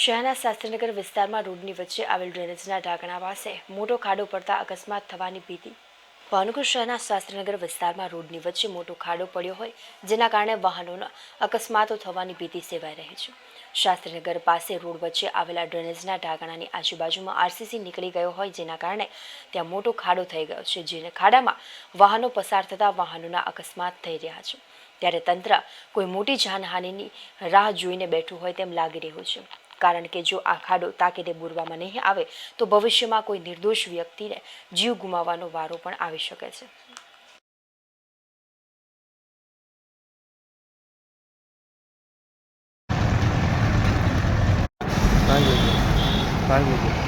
શહેરના શાસ્ત્રીનગર વિસ્તારમાં રોડની વચ્ચે આવેલ ડ્રેનેજના ઢાંકણા પાસે મોટો ખાડો પડતા અકસ્માત થવાની ભીતિ. ભાવનગર શહેરના શાસ્ત્રીનગર વિસ્તારમાં રોડની વચ્ચે મોટો ખાડો પડ્યો હોય, જેના કારણે વાહનોના અકસ્માતો થવાની ભીતિ સેવાઈ રહી છે. શાસ્ત્રીનગર પાસે રોડ વચ્ચે આવેલા ડ્રેનેજના ઢાંકણાની આજુબાજુમાં આરસીસી નીકળી ગયો હોય, જેના કારણે ત્યાં મોટો ખાડો થઈ ગયો છે. જેને ખાડામાં વાહનો પસાર થતા વાહનોના અકસ્માત થઈ રહ્યા છે. ત્યારે તંત્ર કોઈ મોટી જાનહાનિની રાહ જોઈને બેઠું હોય તેમ લાગી રહ્યું છે. કારણ કે જો આ ખાડો તાકીદે બુરવામાં નહીં આવે તો ભવિષ્યમાં કોઈ નિર્દોષ વ્યક્તિને જીવ ગુમાવવાનો વારો પણ આવી શકે છે. हाँ जी।